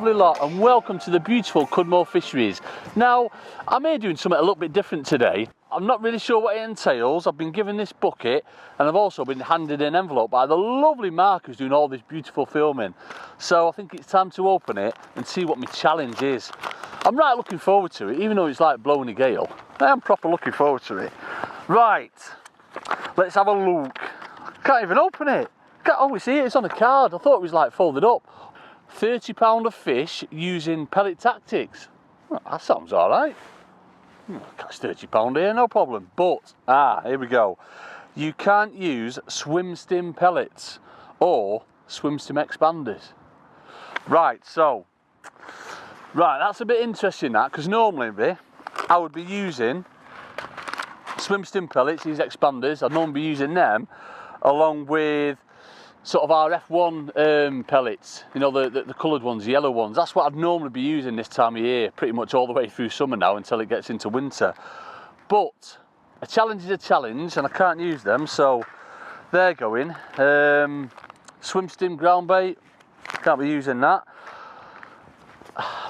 lovely lot, and welcome to the beautiful Cudmore Fisheries. Now, I'm here doing something a little bit different today. I'm not really sure what it entails. I've been given this bucket and I've also been handed an envelope by the lovely Mark who's doing all this beautiful filming. So I think it's time to open it and see what my challenge is. I'm right looking forward to it, even though it's like blowing a gale. I am proper looking forward to it. Right, let's have a look. Can't even open it. Oh, it's here, it's on a card. I thought it was like folded up. £30 of fish using pellet tactics. Well, that sounds all right. Catch £30 here, no problem. But, here we go. You can't use swim stim pellets or swim stim expanders. Right, that's a bit interesting that, because normally I would be using swim stim pellets, these expanders. I'd normally be using them along with sort of our F1 pellets, you know, the coloured ones, the yellow ones. That's what I'd normally be using this time of year, pretty much all the way through summer now until it gets into winter. But a challenge is a challenge, and I can't use them, so they're going. Swim stim ground bait, can't be using that.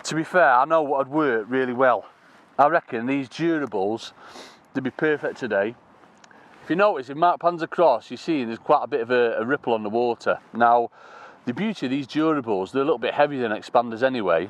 To be fair, I know what would work really well. I reckon these durables, they'd be perfect today. If you notice, if Mark pans across, you see there's quite a bit of a ripple on the water. Now, the beauty of these durables, they're a little bit heavier than expanders anyway,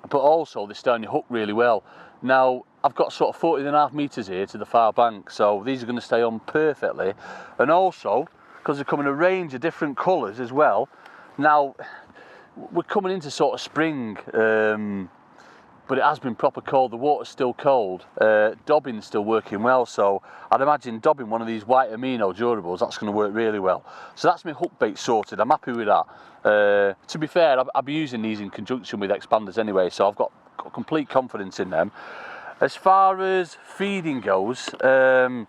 but also they stay on your hook really well. Now, I've got sort of 40.5 metres here to the far bank, so these are going to stay on perfectly. And also, because they come in a range of different colours as well. Now, we're coming into sort of spring, but it has been proper cold. The water's still cold. Dobbing's still working well, so I'd imagine dobbing one of these white amino durables, that's going to work really well. So that's my hook bait sorted. I'm happy with that. To be fair, I'll be using these in conjunction with expanders anyway, so I've got complete confidence in them. As far as feeding goes, what I'm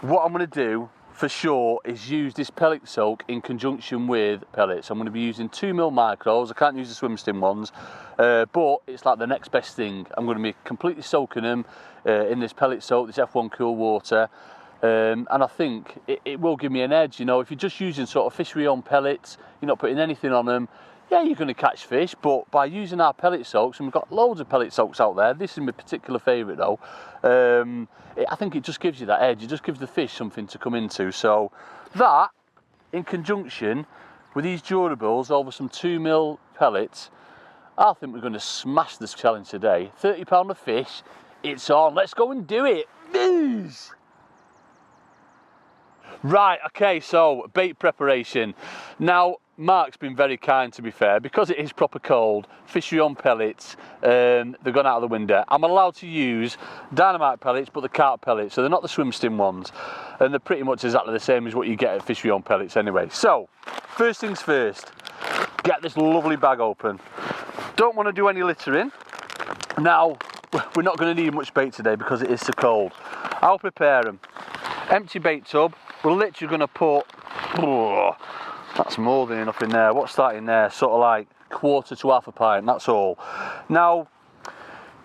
going to do for sure is use this pellet soak in conjunction with pellets. I'm going to be using 2mm micros. I can't use the swim stim ones, but it's like the next best thing. I'm going to be completely soaking them in this pellet soak, this F1 cool water, and I think it will give me an edge. You know, if you're just using sort of fishery on pellets, you're not putting anything on them, yeah, you're going to catch fish, but by using our pellet soaks, and we've got loads of pellet soaks out there, this is my particular favourite though, I think it just gives you that edge. It just gives the fish something to come into. So that, in conjunction with these durables over some 2mm pellets, I think we're going to smash this challenge today. £30 of fish, it's on. Let's go and do it. Booze! Right, okay, so bait preparation. Now, Mark's been very kind, to be fair, because it is proper cold. Fishery on pellets, they've gone out of the window. I'm allowed to use dynamite pellets, but the carp pellets, so they're not the swim stim ones, and they're pretty much exactly the same as what you get at fishery on pellets anyway. So, first things first, get this lovely bag open. Don't want to do any littering. Now, we're not going to need much bait today because it is so cold. I'll prepare them. Empty bait tub. We're literally going to put, that's more than enough in there. What's that in there? Sort of like 1/4 to 1/2 pint, that's all. Now,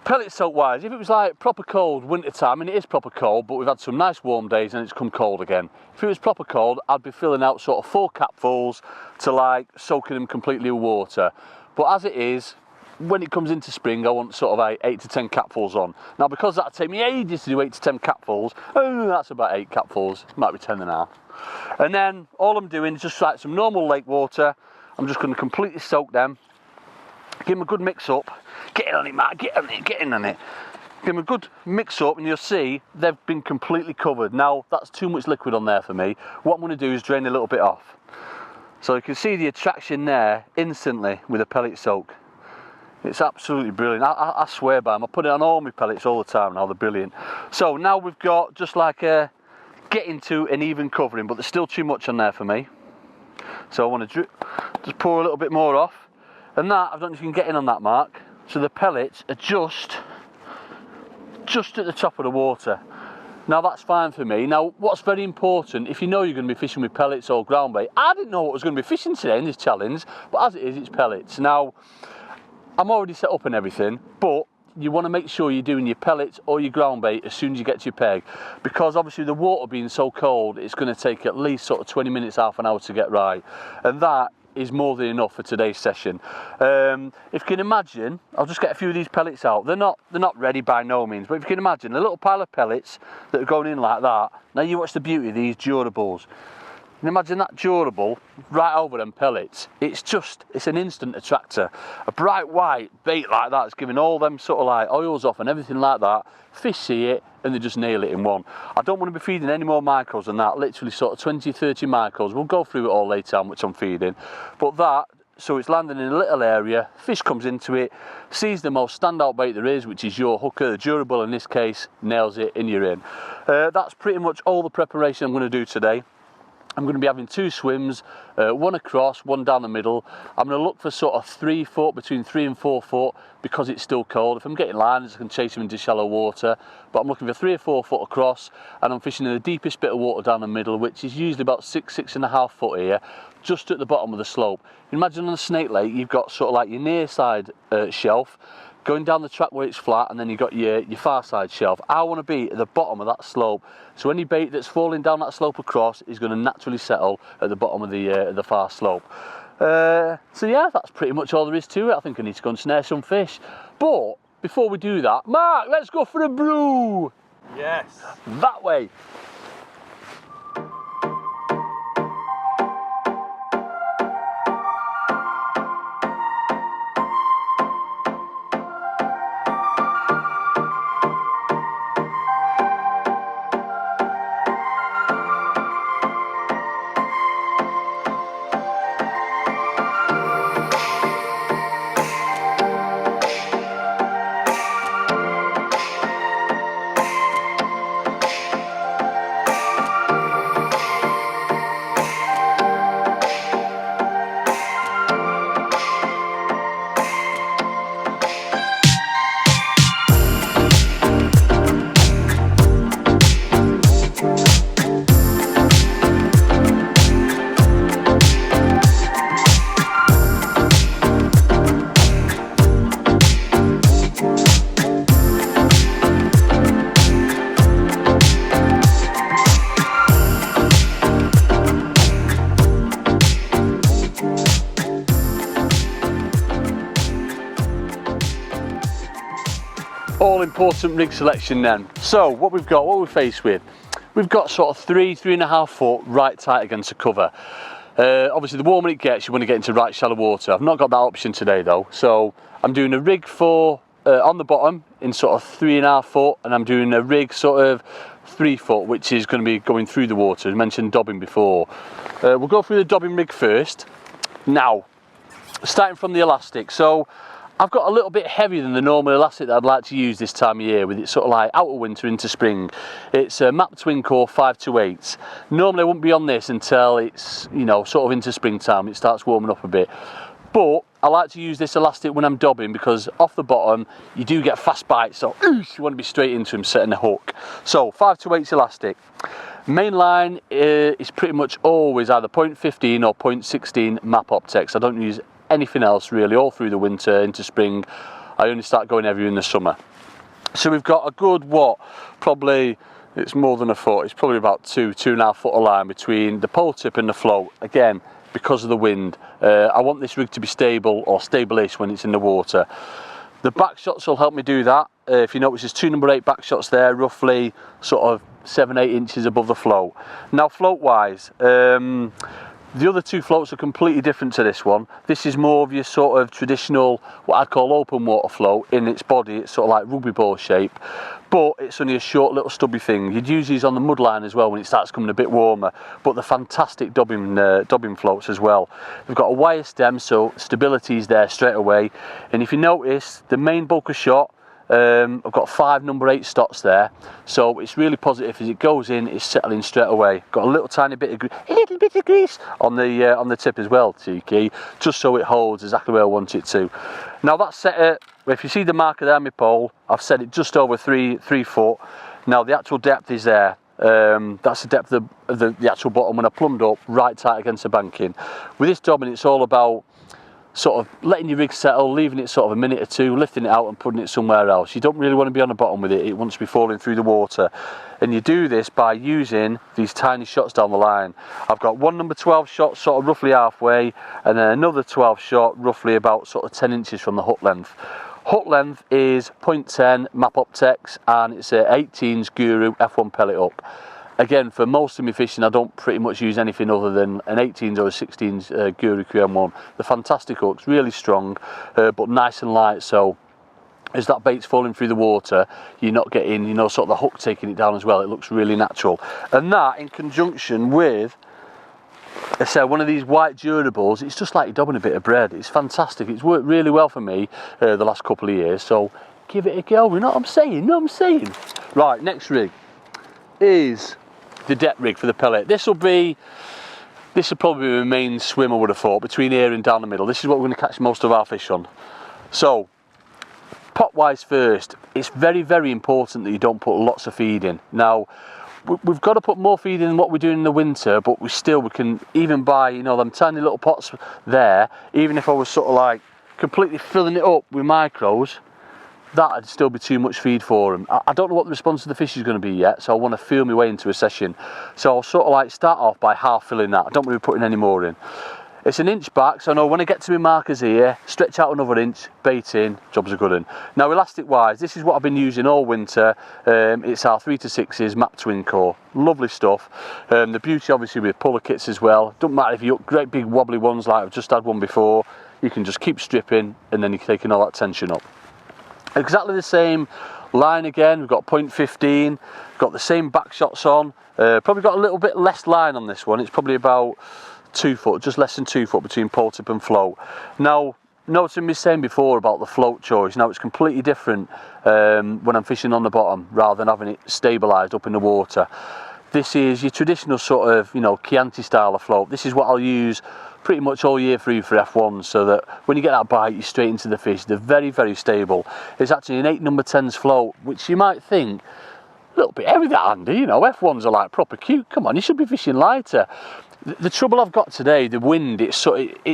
pellet soak wise, if it was like proper cold winter time, and it is proper cold, but we've had some nice warm days and it's come cold again. If it was proper cold, I'd be filling out sort of 4 capfuls to like soaking them completely with water. But as it is, when it comes into spring, I want sort of like 8 to 10 capfuls on. Now, because that'd take me ages to do 8 to 10 capfuls, that's about 8 capfuls, might be 10.5. And then all I'm doing is just like some normal lake water. I'm just going to completely soak them, give them a good mix up. Get in on it, Matt, get in on it. Give them a good mix up and you'll see they've been completely covered. Now, that's too much liquid on there for me. What I'm going to do is drain a little bit off. So you can see the attraction there instantly with a pellet soak. It's absolutely brilliant. I swear by them. I put it on all my pellets all the time now, they're brilliant. So now we've got just like a getting to an even covering, but there's still too much on there for me. So I want to just pour a little bit more off. And that, I don't know if you can get in on that, Mark. So the pellets are just at the top of the water. Now that's fine for me. Now what's very important, if you know you're going to be fishing with pellets or ground bait, I didn't know what I was going to be fishing today in this challenge, but as it is, it's pellets. Now, I'm already set up and everything, but you want to make sure you're doing your pellets or your ground bait as soon as you get to your peg, because obviously the water being so cold, it's going to take at least sort of 20 minutes, half an hour to get right. And that, is more than enough for today's session. If you can imagine, I'll just get a few of these pellets out. They're not ready by no means, but if you can imagine a little pile of pellets that are going in like that. Now you watch the beauty of these durables. And imagine that durable right over them pellets. It's an instant attractor. A bright white bait like that is giving all them sort of like oils off and everything like that. Fish see it and they just nail it in one. I don't want to be feeding any more micros than that, literally sort of 20, 30 micros. We'll go through it all later how much I'm feeding. But that, so it's landing in a little area, fish comes into it, sees the most standout bait there is, which is your hooker, the durable in this case, nails it and you're in. That's pretty much all the preparation I'm going to do today. I'm going to be having 2 swims, one across, one down the middle. I'm going to look for sort of 3 foot, between 3 and 4 foot, because it's still cold. If I'm getting lines, I can chase them into shallow water, but I'm looking for 3 or 4 foot across, and I'm fishing in the deepest bit of water down the middle, which is usually about 6.5 foot here, just at the bottom of the slope. Imagine on a snake lake, you've got sort of like your near side shelf, going down the track where it's flat, and then you've got your far side shelf. I want to be at the bottom of that slope, so any bait that's falling down that slope across is going to naturally settle at the bottom of the far slope. So yeah, that's pretty much all there is to it. I think I need to go and snare some fish. But before we do that, Mark, let's go for a brew. Yes. That way. All important rig selection then. So what we're faced with, we've got sort of 3.5 foot right tight against the cover. Obviously the warmer it gets, you want to get into right shallow water. I've not got that option today though, so I'm doing a rig for on the bottom in sort of 3.5 foot, and I'm doing a rig sort of 3 foot, which is going to be going through the water. I mentioned dobbing before. We'll go through the dobbing rig first. Now, starting from the elastic. So I've got a little bit heavier than the normal elastic that I'd like to use this time of year, with it sort of like out of winter into spring. It's a MAP Twin Core 528. Normally I wouldn't be on this until it's, you know, sort of into springtime, it starts warming up a bit. But I like to use this elastic when I'm dobbing, because off the bottom you do get fast bites, so you want to be straight into them setting a hook. So 528 elastic. Main line is pretty much always either 0.15 or 0.16 MAP Optex. I don't use anything else really all through the winter into spring. I only start going heavier in the summer. So we've got a good, probably it's more than a foot, it's probably about 2.5 foot of line between the pole tip and the float, again because of the wind. I want this rig to be stable, or stable-ish, when it's in the water. The back shots will help me do that. If you notice, there's 2 number 8 back shots there, roughly sort of 7-8 inches above the float. Now float wise, the other 2 floats are completely different to this one. This is more of your sort of traditional, what I'd call open water float. In its body, it's sort of like rugby ball shape, but it's only a short little stubby thing. You'd use these on the mud line as well when it starts coming a bit warmer, but they're fantastic dobbing floats as well. They've got a wire stem, so stability is there straight away. And if you notice, the main bulk of shot, I've got 5 number 8 stops there, so it's really positive. As it goes in, it's settling straight away. Got a little tiny bit of grease on the tip as well, cheeky, just so it holds exactly where I want it to. Now that's set at, if you see the marker there on my pole, I've set it just over 3 foot. Now the actual depth is there. That's the depth of the actual bottom when I plumbed up right tight against the banking. With this dobbing, it's all about sort of letting your rig settle, leaving it sort of a minute or two, lifting it out and putting it somewhere else. You don't really want to be on the bottom with it. It wants to be falling through the water. And you do this by using these tiny shots down the line. I've got one number 12 shot sort of roughly halfway, and then another 12 shot roughly about sort of 10 inches from the hook length. Hook length is 0.10 Map Optex, and it's a 18's Guru F1 pellet hook. Again, for most of my fishing, I don't pretty much use anything other than an 18's or a 16's Guru QM1. They're fantastic hooks, really strong, but nice and light, so as that bait's falling through the water, you're not getting, you know, sort of the hook taking it down as well. It looks really natural. And that, in conjunction with, I said, one of these white durables, it's just like you're dobbing a bit of bread. It's fantastic. It's worked really well for me the last couple of years, so give it a go. You know what I'm saying? You know what I'm saying? Right, next rig is the depth rig for the pellet. This will probably be my main swim, I would have thought, between here and down the middle. This is what we're going to catch most of our fish on. So, pot wise first, it's very, very important that you don't put lots of feed in. Now, we've got to put more feed in than what we're doing in the winter, but we can even buy, you know, them tiny little pots there. Even if I was sort of like completely filling it up with micros, that'd still be too much feed for them. I don't know what the response of the fish is going to be yet, so I want to feel my way into a session. So I'll sort of like start off by half filling that. I don't want to be putting any more in. It's an inch back, so I know when I get to my markers here, stretch out another inch, bait in, job's a good one. Now elastic wise, this is what I've been using all winter. It's our 3 to 6's Map Twin Core. Lovely stuff. The beauty obviously with puller kits as well. Doesn't matter if you got great big wobbly ones like I've just had one before, you can just keep stripping and then you're taking all that tension up. Exactly the same line again, we've got 0.15, got the same back shots on, probably got a little bit less line on this one. It's probably about 2 foot, just less than 2 foot between pole tip and float. Now, noticing me saying before about the float choice, now it's completely different when I'm fishing on the bottom rather than having it stabilised up in the water. This is your traditional sort of, you know, Chianti style of float. This is what I'll use pretty much all year through for F1s, so that when you get that bite, you're straight into the fish. They're very, very stable. It's actually an 8 number 10's float, which you might think, a little bit heavy that, Andy, you know, F1s are like proper cute. Come on, you should be fishing lighter. The trouble I've got today, the wind, it's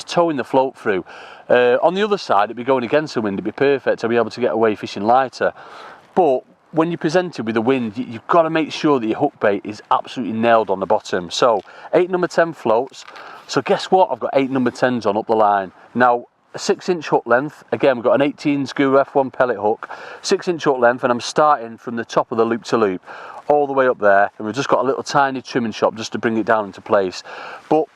towing the float through. On the other side, it'd be going against the wind, it'd be perfect. I'd be able to get away fishing lighter. But when you're presented with the wind, you've got to make sure that your hook bait is absolutely nailed on the bottom. So 8 number 10 floats. So guess what? I've got 8 number 10s on up the line. Now, a 6-inch hook length. Again, we've got an 18's Guru F1 pellet hook, 6-inch hook length, and I'm starting from the top of the loop to loop, all the way up there, and we've just got a little tiny trimming shop just to bring it down into place. But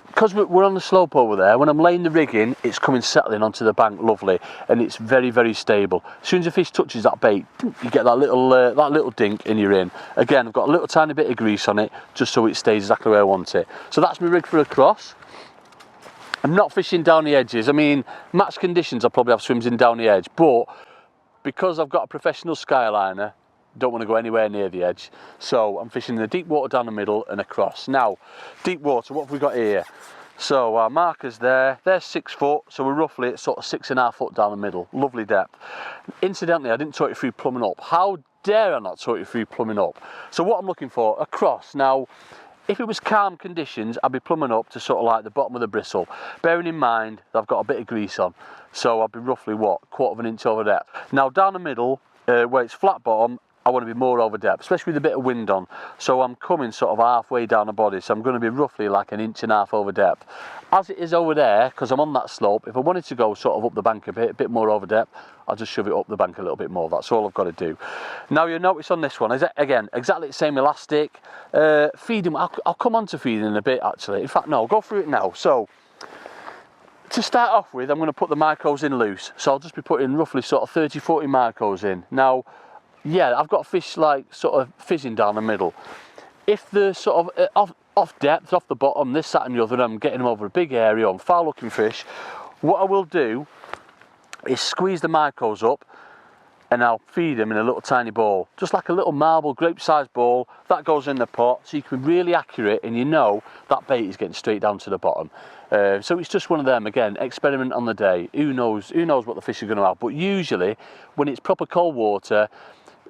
because we're on the slope over there, when I'm laying the rig in, it's coming settling onto the bank lovely, and it's very, very stable. As soon as the fish touches that bait, you get that little dink and you're in. Again, I've got a little tiny bit of grease on it, just so it stays exactly where I want it. So that's my rig for a cross. I'm not fishing down the edges. I mean, match conditions, I'll probably have swims in down the edge, but because I've got a professional skyliner, don't want to go anywhere near the edge. So I'm fishing in the deep water down the middle and across. Now, deep water, what have we got here? So our markers there, they're 6 foot, so we're roughly at sort of 6.5 foot down the middle. Lovely depth. Incidentally, I didn't talk you through plumbing up. How dare I not talk you through plumbing up? So what I'm looking for, a cross. Now, if it was calm conditions, I'd be plumbing up to sort of like the bottom of the bristle, bearing in mind that I've got a bit of grease on. So I'd be roughly, what, 1/4 inch over depth. Now down the middle, where it's flat bottom, I want to be more over depth, especially with a bit of wind on. So I'm coming sort of halfway down the body, so I'm going to be roughly like 1.5 inches over depth. As it is over there, because I'm on that slope, if I wanted to go sort of up the bank a bit more over depth, I'll just shove it up the bank a little bit more. That's all I've got to do. Now you'll notice on this one, again, exactly the same elastic. Feeding, I'll come on to feeding in a bit actually. In fact, no, I'll go through it now. So, to start off with, I'm going to put the micros in loose. So I'll just be putting roughly sort of 30-40 micros in. Now, yeah, I've got fish like sort of fizzing down the middle. If they're sort of off depth, off the bottom, this, that and the other, and I'm getting them over a big area on foul looking fish, what I will do is squeeze the micros up and I'll feed them in a little tiny ball, just like a little marble, grape-sized ball. That goes in the pot, so you can be really accurate and you know that bait is getting straight down to the bottom. So it's just one of them, again, experiment on the day. Who knows what the fish are going to have, but usually when it's proper cold water,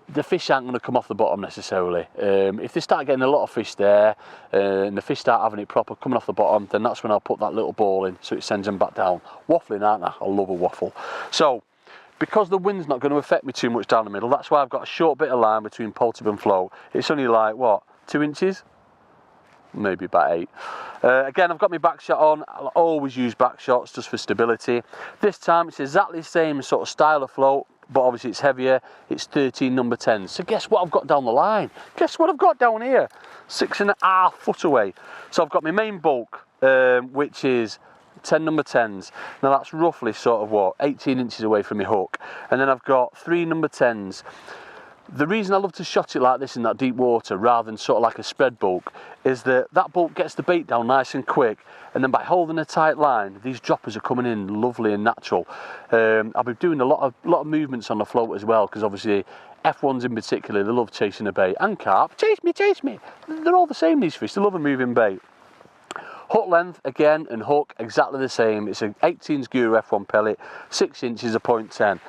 the fish aren't going to come off the bottom necessarily. If they start getting a lot of fish there and the fish start having it proper coming off the bottom, then that's when I'll put that little ball in so it sends them back down. Waffling, aren't I? I love a waffle. So because the wind's not going to affect me too much down the middle, that's why I've got a short bit of line between pole tip and float. It's only like, what, 2 inches? Maybe about 8. Again, I've got my back shot on. I'll always use back shots just for stability. This time it's exactly the same sort of style of float, but obviously it's heavier. It's 13 number 10s. So guess what I've got down the line? Guess what I've got down here? 6.5 foot away. So I've got my main bulk, which is 10 number 10s. Now that's roughly sort of what, 18 inches away from my hook. And then I've got 3 number 10s. The reason I love to shot it like this in that deep water rather than sort of like a spread bulk is that that bulk gets the bait down nice and quick, and then by holding a tight line, these droppers are coming in lovely and natural. I've been doing a lot of movements on the float as well, because obviously F1s in particular, they love chasing a bait, and carp, chase me, chase me. They're all the same, these fish, they love a moving bait. Hook length again, and hook exactly the same. It's an 18s Guru F1 pellet, 6 inches, a .10.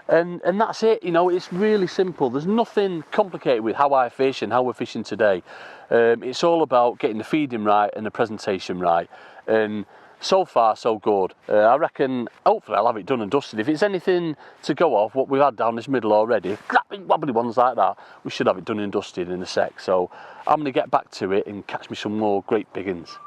And that's it, you know, it's really simple. There's nothing complicated with how I fish and how we're fishing today. It's all about getting the feeding right and the presentation right. And so far, so good. I reckon, hopefully I'll have it done and dusted. If it's anything to go off what we've had down this middle already, wobbly ones like that, we should have it done and dusted in a sec. So I'm going to get back to it and catch me some more great big uns.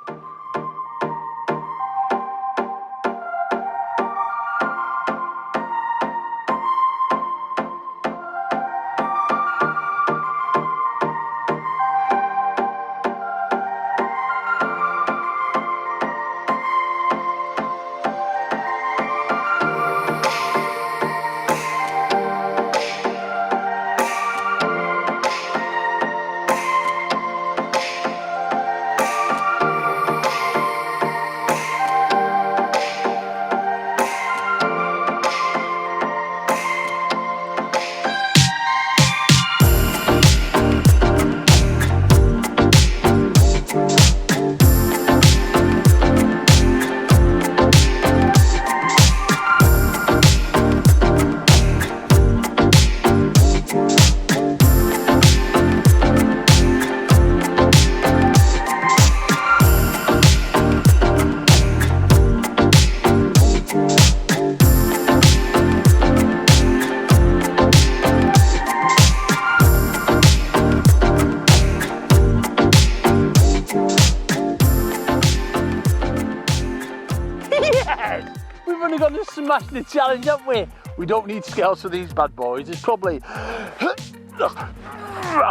We've only got to smash the challenge, haven't we? We don't need scales for these bad boys. There's probably, I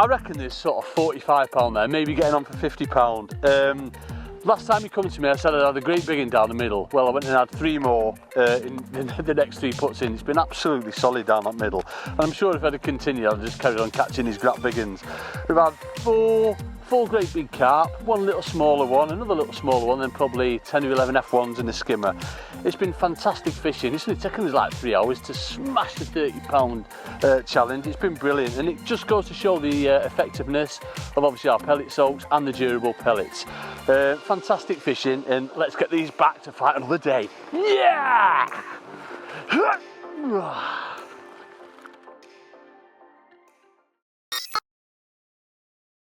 reckon there's sort of £45 there, maybe getting on for £50. Last time you come to me, I said I had a great big one down the middle. Well, I went and had 3 more in the next 3 puts in. It's been absolutely solid down that middle. And I'm sure if I'd have continued, I'd just carried on catching these great big uns. We've had four great big carp, 1 little smaller one, another little smaller one, then probably 10 or 11 F1s and a skimmer. It's been fantastic fishing. It's only taken us like 3 hours to smash the £30 challenge. It's been brilliant, and it just goes to show the effectiveness of obviously our pellet soaks and the durable pellets. Fantastic fishing, and let's get these back to fight another day. Yeah!